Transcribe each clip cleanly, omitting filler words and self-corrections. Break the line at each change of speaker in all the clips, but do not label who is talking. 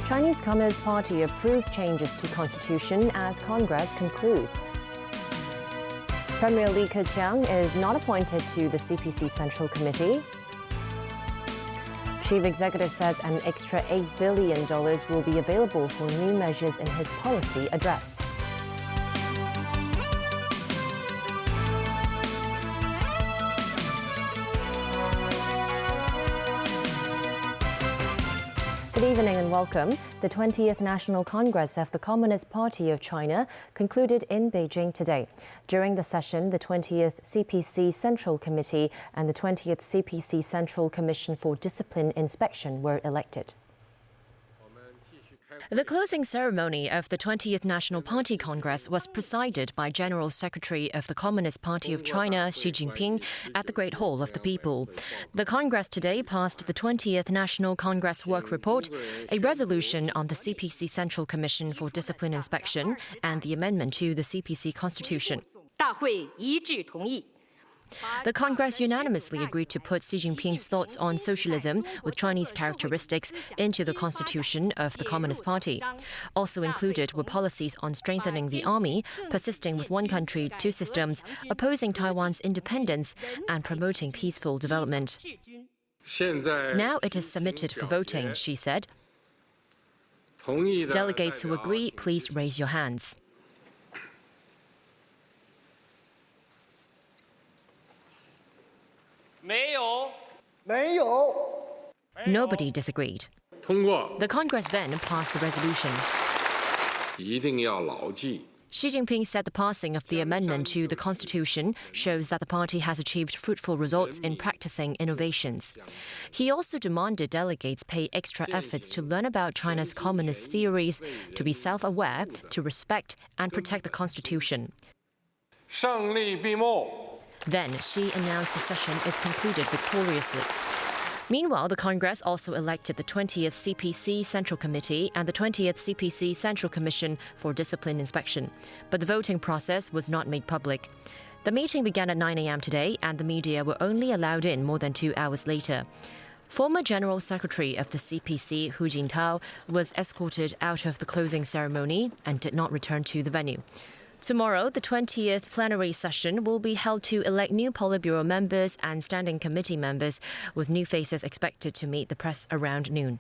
Chinese Communist Party approves changes to Constitution as Congress concludes. Premier Li Keqiang is not appointed to the CPC Central Committee. Chief Executive says an extra $8 billion will be available for new measures in his policy address. Good evening and welcome. The 20th National Congress of the Communist Party of China concluded in Beijing today. During the session, the 20th CPC Central Committee and the 20th CPC Central Commission for Discipline Inspection were elected. The closing ceremony of the 20th National Party Congress was presided by General Secretary of the Communist Party of China, Xi Jinping, at the Great Hall of the People. The Congress today passed the 20th National Congress Work Report, a resolution on the CPC Central Commission for Discipline Inspection, and the amendment to the CPC Constitution. The Congress unanimously agreed to put Xi Jinping's thoughts on socialism with Chinese characteristics into the constitution of the Communist Party. Also included were policies on strengthening the army, persisting with one country, two systems, opposing Taiwan's independence, and promoting peaceful development. Now it is submitted for voting, Xi said. Delegates who agree, please raise your hands. Nobody disagreed. The Congress then passed the resolution. Xi Jinping said the passing of the amendment to the Constitution shows that the party has achieved fruitful results in practicing innovations. He also demanded delegates pay extra efforts to learn about China's communist theories, to be self-aware, to respect and protect the Constitution. Then, Xi announced the session is concluded victoriously. Meanwhile, the Congress also elected the 20th CPC Central Committee and the 20th CPC Central Commission for Discipline Inspection. But the voting process was not made public. The meeting began at 9 a.m. today, and the media were only allowed in more than 2 hours later. Former General Secretary of the CPC, Hu Jintao, was escorted out of the closing ceremony and did not return to the venue. Tomorrow, the 20th plenary session will be held to elect new Politburo members and standing committee members, with new faces expected to meet the press around noon.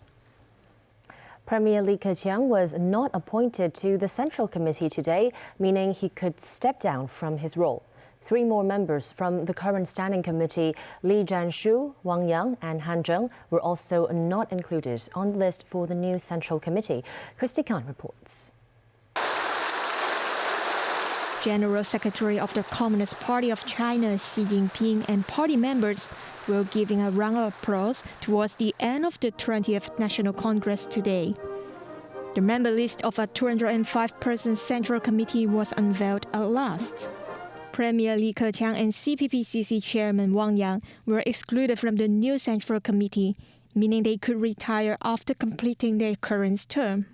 Premier Li Keqiang was not appointed to the Central Committee today, meaning he could step down from his role. 3 more members from the current standing committee, Li Zhanshu, Wang Yang and Han Zheng, were also not included on the list for the new Central Committee. Christy Khan reports.
General Secretary of the Communist Party of China, Xi Jinping, and party members were giving a round of applause towards the end of the 20th National Congress today. The member list of a 205-person Central Committee was unveiled at last. Premier Li Keqiang and CPPCC Chairman Wang Yang were excluded from the new Central Committee, meaning they could retire after completing their current term.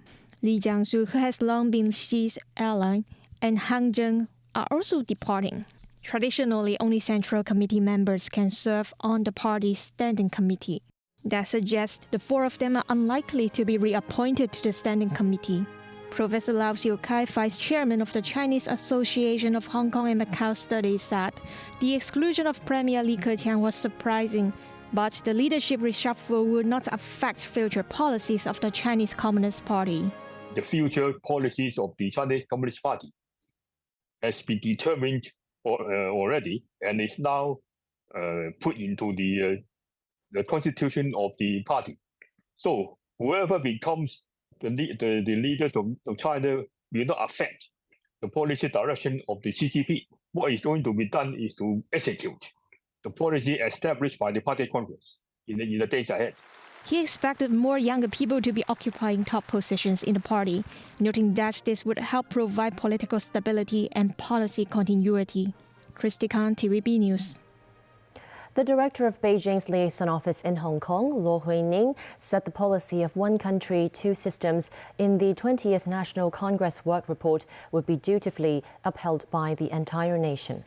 Li Jiangsu, who has long been Xi's ally, and Han Zheng are also departing. Traditionally, only Central Committee members can serve on the party's Standing Committee. That suggests the 4 of them are unlikely to be reappointed to the Standing Committee. Professor Lau Xiukai, Vice Chairman of the Chinese Association of Hong Kong and Macau Studies, said the exclusion of Premier Li Keqiang was surprising, but the leadership reshuffle would not affect future policies of the Chinese Communist Party.
The future policies of the Chinese Communist Party has been determined already and is now put into the constitution of the party. So whoever becomes the leaders of China will not affect the policy direction of the CCP. What is going to be done is to execute the policy established by the Party Congress in the days ahead.
He expected more younger people to be occupying top positions in the party, noting that this would help provide political stability and policy continuity. Christy Khan, TVB News.
The director of Beijing's liaison office in Hong Kong, Luo Huining, said the policy of one country, two systems in the 20th National Congress Work Report would be dutifully upheld by the entire nation.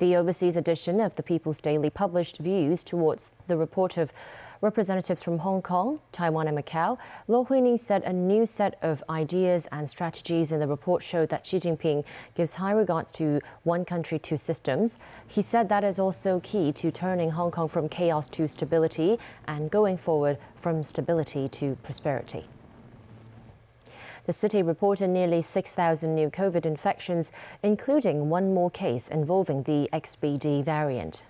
The overseas edition of the People's Daily published views towards the report of representatives from Hong Kong, Taiwan and Macau. Lo Huining said a new set of ideas and strategies in the report showed that Xi Jinping gives high regards to one country, two systems. He said that is also key to turning Hong Kong from chaos to stability and going forward from stability to prosperity. The city reported nearly 6,000 new COVID infections, including one more case involving the XBD variant.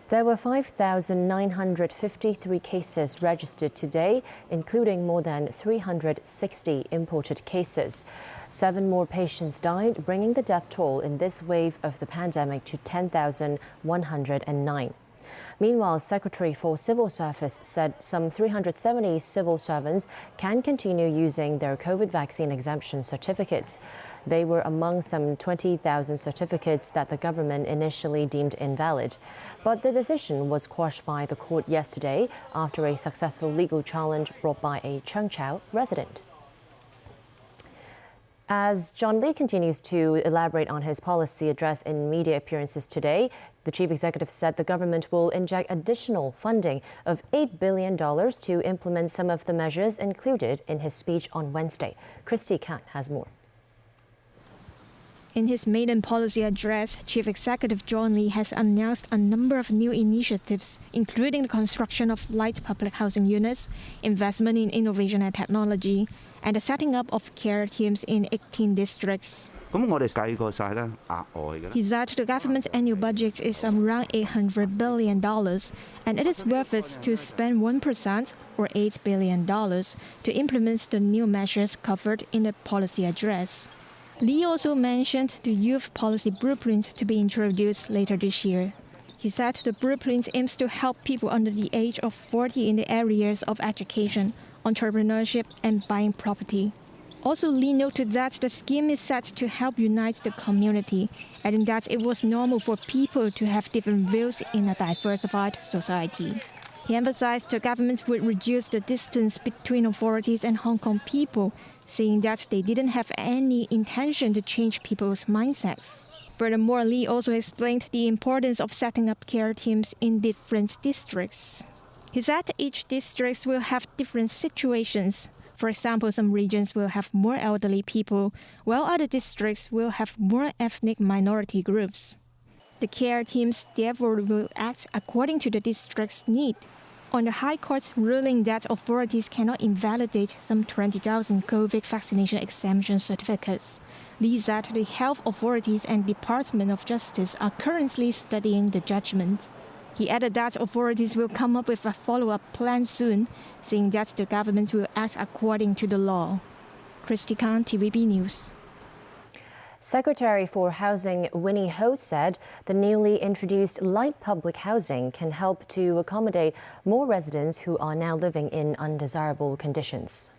There were 5,953 cases registered today, including more than 360 imported cases. 7 more patients died, bringing the death toll in this wave of the pandemic to 10,109. Meanwhile, Secretary for Civil Service said some 370 civil servants can continue using their COVID vaccine exemption certificates. They were among some 20,000 certificates that the government initially deemed invalid. But the decision was quashed by the court yesterday after a successful legal challenge brought by a Chengchao resident. As John Lee continues to elaborate on his policy address in media appearances today, the chief executive said the government will inject additional funding of $8 billion to implement some of the measures included in his speech on Wednesday. Christy Khan has more.
In his maiden policy address, Chief Executive John Lee has announced a number of new initiatives, including the construction of light public housing units, investment in innovation and technology, and the setting up of care teams in 18 districts. He said the government's annual budget is around $800 billion, and it is worth it to spend 1% or $8 billion to implement the new measures covered in the policy address. Lee also mentioned the youth policy blueprint to be introduced later this year. He said the blueprint aims to help people under the age of 40 in the areas of education, entrepreneurship, and buying property. Also, Lee noted that the scheme is set to help unite the community, adding that it was normal for people to have different views in a diversified society. He emphasized the government would reduce the distance between authorities and Hong Kong people, saying that they didn't have any intention to change people's mindsets. Furthermore, Lee also explained the importance of setting up care teams in different districts. He said each district will have different situations. For example, some regions will have more elderly people, while other districts will have more ethnic minority groups. The care teams therefore will act according to the district's need. On the High Court's ruling that authorities cannot invalidate some 20,000 COVID vaccination exemption certificates, Lee said the health authorities and Department of Justice are currently studying the judgment. He added that authorities will come up with a follow-up plan soon, saying that the government will act according to the law. Christy Khan, TVB News.
Secretary for Housing Winnie Ho said the newly introduced light public housing can help to accommodate more residents who are now living in undesirable conditions.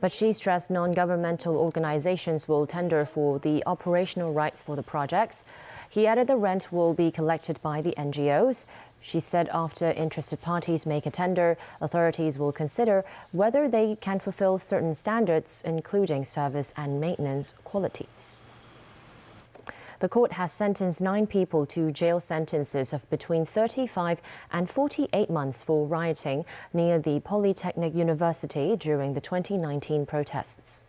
But she stressed non-governmental organizations will tender for the operational rights for the projects. He added the rent will be collected by the NGOs. She said after interested parties make a tender, authorities will consider whether they can fulfill certain standards, including service and maintenance qualities. The court has sentenced 9 people to jail sentences of between 35 and 48 months for rioting near the Polytechnic University during the 2019 protests.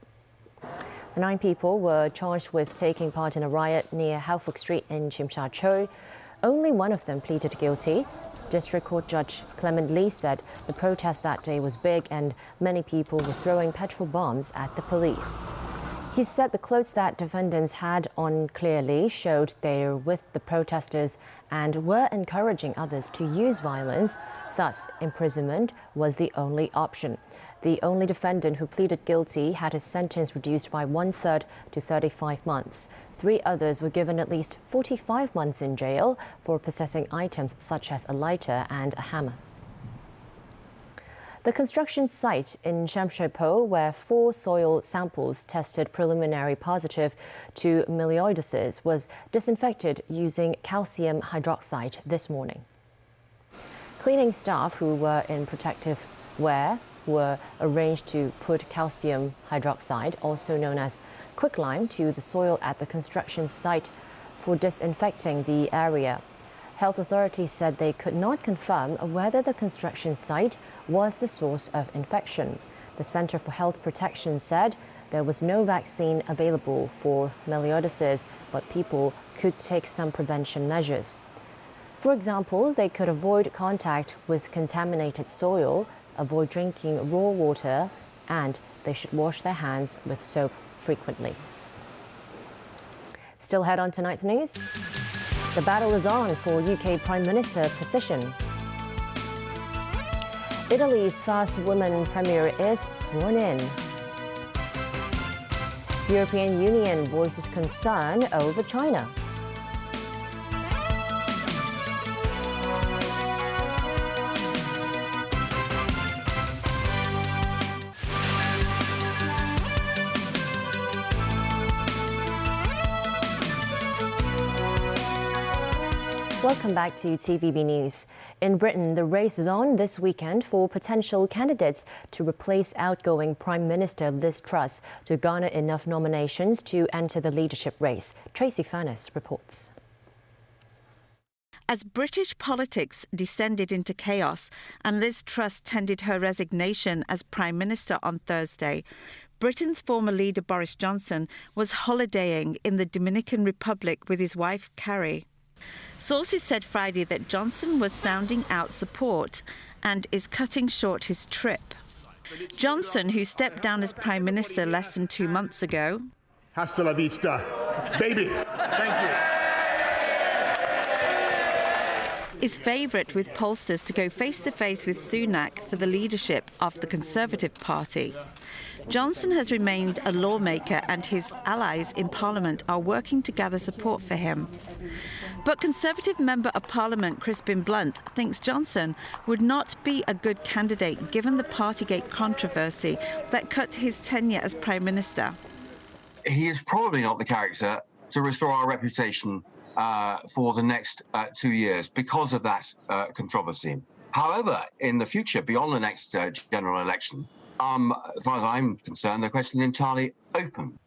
The 9 people were charged with taking part in a riot near Halford Street in Tsim Sha Tsui. Only one of them pleaded guilty. District Court Judge Clement Lee said the protest that day was big and many people were throwing petrol bombs at the police. He said the clothes that defendants had on clearly showed they were with the protesters and were encouraging others to use violence. Thus, imprisonment was the only option. The only defendant who pleaded guilty had his sentence reduced by 1/3 to 35 months. 3 others were given at least 45 months in jail for possessing items such as a lighter and a hammer. The construction site in Shamsherpo, where 4 soil samples tested preliminary positive to milioidosis, was disinfected using calcium hydroxide this morning. Cleaning staff who were in protective wear were arranged to put calcium hydroxide, also known as quicklime, to the soil at the construction site for disinfecting the area. Health authorities said they could not confirm whether the construction site was the source of infection. The Center for Health Protection said there was no vaccine available for melioidosis, but people could take some prevention measures. For example, they could avoid contact with contaminated soil, avoid drinking raw water, and they should wash their hands with soap frequently. Still ahead on tonight's news, the battle is on for UK Prime Minister position. Italy's first woman premier is sworn in. European Union voices concern over China. Welcome back to TVB News. In Britain, the race is on this weekend for potential candidates to replace outgoing Prime Minister Liz Truss to garner enough nominations to enter the leadership race. Tracy Furness reports.
As British politics descended into chaos and Liz Truss tendered her resignation as Prime Minister on Thursday, Britain's former leader Boris Johnson was holidaying in the Dominican Republic with his wife Carrie. Sources said Friday that Johnson was sounding out support and is cutting short his trip. Johnson, who stepped down as Prime Minister less than 2 months ago,
hasta la vista, baby. Thank you.
is favourite with pollsters to go face-to-face with Sunak for the leadership of the Conservative Party. Johnson has remained a lawmaker and his allies in Parliament are working to gather support for him. But Conservative Member of Parliament Crispin Blunt thinks Johnson would not be a good candidate given the Partygate controversy that cut his tenure as Prime Minister.
He is probably not the character to restore our reputation for the next 2 years because of that controversy. However, in the future, beyond the next general election, as far as I'm concerned, the question is entirely open.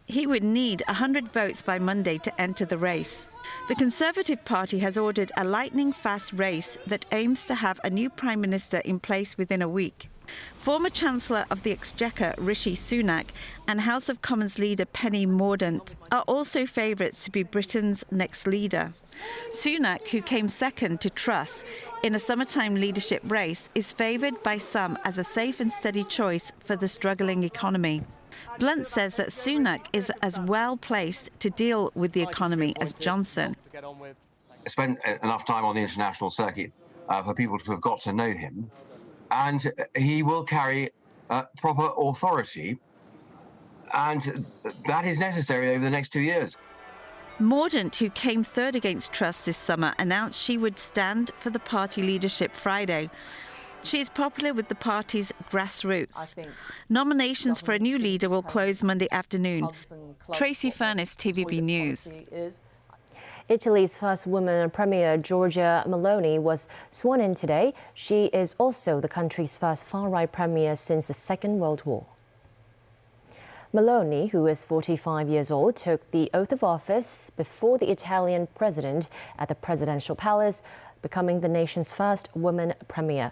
He would need 100 votes by Monday to enter the race. The Conservative Party has ordered a lightning-fast race that aims to have a new Prime Minister in place within a week. Former Chancellor of the Exchequer Rishi Sunak and House of Commons leader Penny Mordaunt are also favourites to be Britain's next leader. Sunak, who came second to Truss in a summertime leadership race, is favoured by some as a safe and steady choice for the struggling economy. Blunt says that Sunak is as well placed to deal with the economy as Johnson.
I spent enough time on the international circuit for people to have got to know him, and he will carry proper authority, and that is necessary over the next 2 years.
Mordaunt, who came third against Truss this summer, announced she would stand for the party leadership Friday. She is popular with the party's grassroots. Nominations for a new leader will close Monday afternoon. Tracy Furness, TVB News.
Italy's first woman premier, Giorgia Meloni, was sworn in today. She is also the country's first far-right premier since the Second World War. Meloni, who is 45 years old, took the oath of office before the Italian president at the presidential palace, becoming the nation's first woman premier.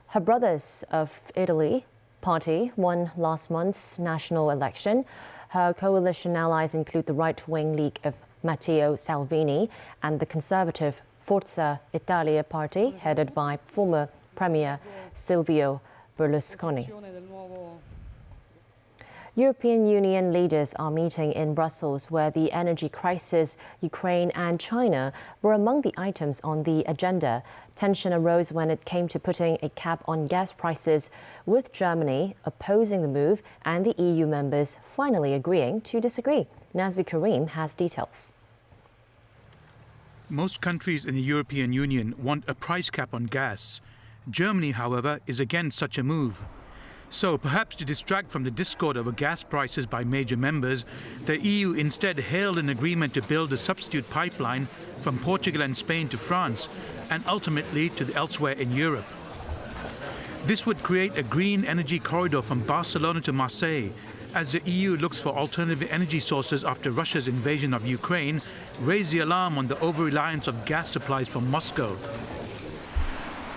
Her Brothers of Italy party won last month's national election. Her coalition allies include the right-wing League of Matteo Salvini and the conservative Forza Italia party, headed by former Premier Silvio Berlusconi. European Union leaders are meeting in Brussels, where the energy crisis, Ukraine and China were among the items on the agenda. Tension arose when it came to putting a cap on gas prices, with Germany opposing the move and the EU members finally agreeing to disagree. Nazvi Karim has details.
Most countries in the European Union want a price cap on gas. Germany, however, is against such a move. So, perhaps to distract from the discord over gas prices by major members, the EU instead hailed an agreement to build a substitute pipeline from Portugal and Spain to France, and ultimately to elsewhere in Europe. This would create a green energy corridor from Barcelona to Marseille, as the EU looks for alternative energy sources after Russia's invasion of Ukraine raised the alarm on the over-reliance of gas supplies from Moscow.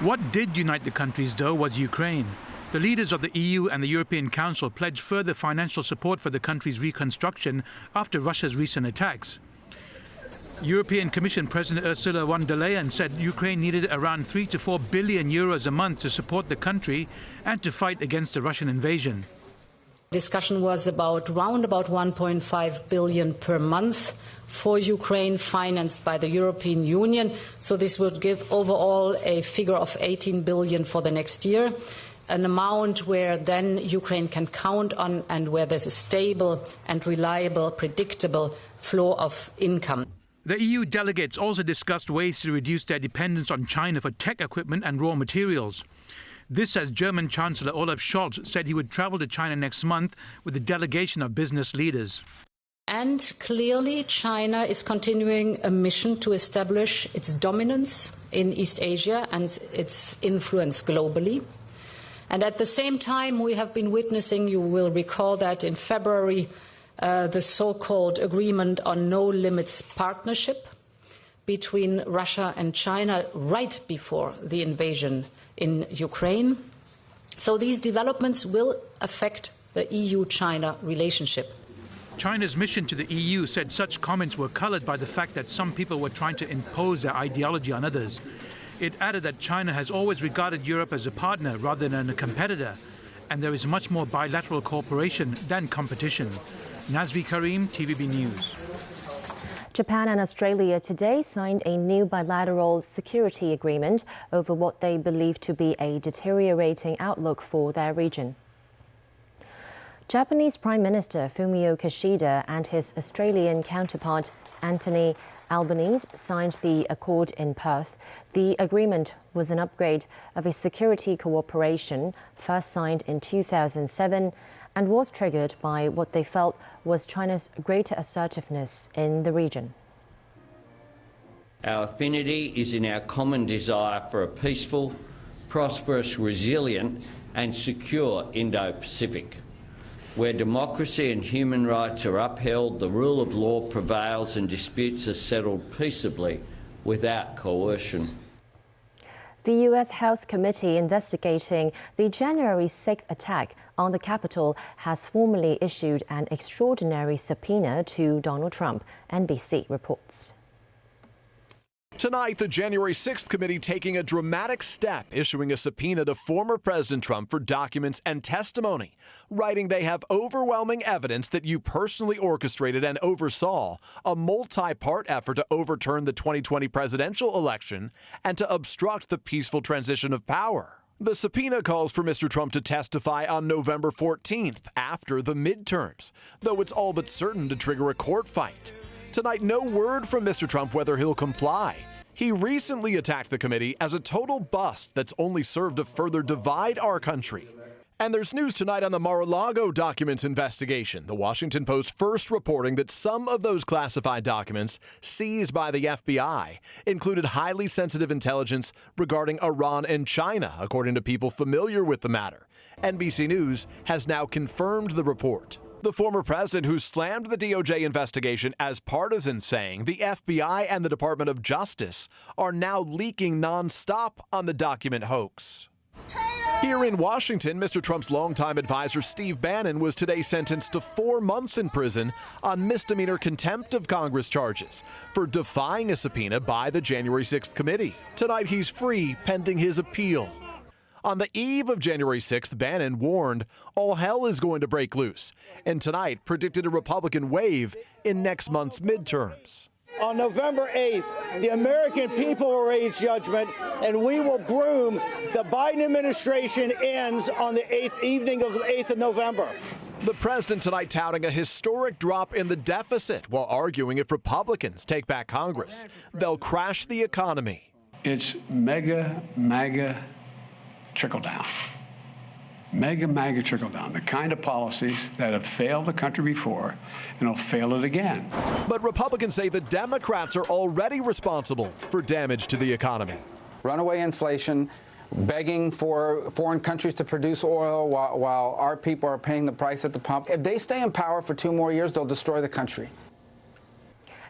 What did unite the countries, though, was Ukraine. The leaders of the EU and the European Council pledged further financial support for the country's reconstruction after Russia's recent attacks. European Commission President Ursula von der Leyen said Ukraine needed around 3 to 4 billion euros a month to support the country and to fight against the Russian invasion.
Discussion was around 1.5 billion per month for Ukraine, financed by the European Union. So this would give overall a figure of 18 billion for the next year, an amount where then Ukraine can count on and where there's a stable and reliable, predictable flow of income.
The EU delegates also discussed ways to reduce their dependence on China for tech equipment and raw materials. This as German Chancellor Olaf Scholz said he would travel to China next month with a delegation of business leaders.
And clearly China is continuing a mission to establish its dominance in East Asia and its influence globally. And at the same time, we have been witnessing, you will recall that in February, the so-called agreement on no limits partnership between Russia and China right before the invasion in Ukraine. So these developments will affect the EU-China relationship.
China's mission to the EU said such comments were colored by the fact that some people were trying to impose their ideology on others. It added that China has always regarded Europe as a partner rather than a competitor, and there is much more bilateral cooperation than competition. Nazri Karim, TVB News.
Japan and Australia today signed a new bilateral security agreement over what they believe to be a deteriorating outlook for their region. Japanese Prime Minister Fumio Kishida and his Australian counterpart Anthony Albanese signed the accord in Perth. The agreement was an upgrade of a security cooperation first signed in 2007 and was triggered by what they felt was China's greater assertiveness in the region.
Our affinity is in our common desire for a peaceful, prosperous, resilient and secure Indo-Pacific, where democracy and human rights are upheld, the rule of law prevails and disputes are settled peaceably without coercion.
The U.S. House Committee investigating the January 6th attack on the Capitol has formally issued an extraordinary subpoena to Donald Trump, NBC reports.
Tonight, the January 6th committee taking a dramatic step, issuing a subpoena to former President Trump for documents and testimony, writing they have overwhelming evidence that you personally orchestrated and oversaw a multi-part effort to overturn the 2020 presidential election and to obstruct the peaceful transition of power. The subpoena calls for Mr. Trump to testify on November 14th, after the midterms, though it's all but certain to trigger a court fight. Tonight, no word from Mr. Trump whether he'll comply. He recently attacked the committee as a total bust that's only served to further divide our country. And there's news tonight on the Mar-a-Lago documents investigation. The Washington Post first reporting that some of those classified documents seized by the FBI included highly sensitive intelligence regarding Iran and China, according to people familiar with the matter. NBC News has now confirmed the report. The former president, who slammed the DOJ investigation as partisan, saying the FBI and the Department of Justice are now leaking nonstop on the document hoax. Here in Washington, Mr. Trump's longtime advisor Steve Bannon was today sentenced to 4 months in prison on misdemeanor contempt of Congress charges for defying a subpoena by the January 6th committee. Tonight, he's free pending his appeal. On the eve of January 6th, Bannon warned all hell is going to break loose, and tonight predicted a Republican wave in next month's midterms.
On November 8th, the American people will raise judgment, and we will groom the Biden administration ends on the evening of the 8th of November.
The president tonight touting a historic drop in the deficit while arguing if Republicans take back Congress, they'll crash the economy.
It's mega trickle down. Mega trickle down. The kind of policies that have failed the country before and will fail it again.
But Republicans say the Democrats are already responsible for damage to the economy.
Runaway inflation, begging for foreign countries to produce oil while our people are paying the price at the pump. If they stay in power for 2 more years, they'll destroy the country.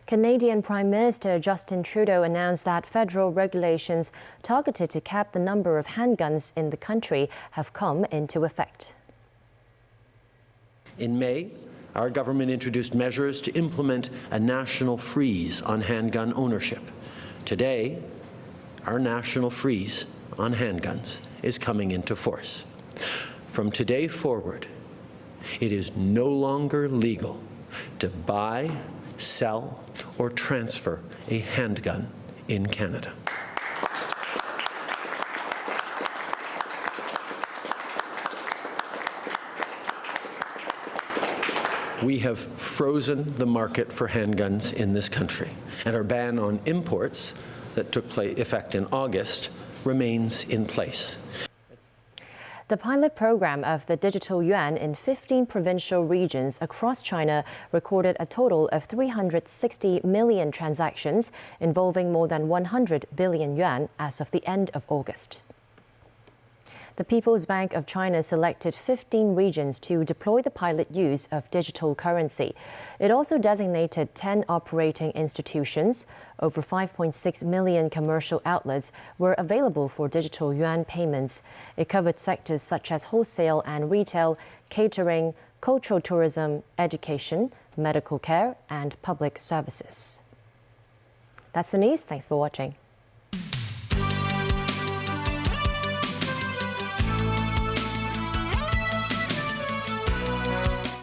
Canadian Prime Minister Justin Trudeau announced that federal regulations targeted to cap the number of handguns in the country have come into effect.
In May, our government introduced measures to implement a national freeze on handgun ownership. Today, our national freeze on handguns is coming into force. From today forward, it is no longer legal to buy, sell, or transfer a handgun in Canada. We have frozen the market for handguns in this country, and our ban on imports that took effect in August remains in place.
The pilot program of the digital yuan in 15 provincial regions across China recorded a total of 360 million transactions involving more than 100 billion yuan as of the end of August. The People's Bank of China selected 15 regions to deploy the pilot use of digital currency. It also designated 10 operating institutions. Over 5.6 million commercial outlets were available for digital yuan payments. It covered sectors such as wholesale and retail, catering, cultural tourism, education, medical care, and public services. That's the news. Thanks for watching.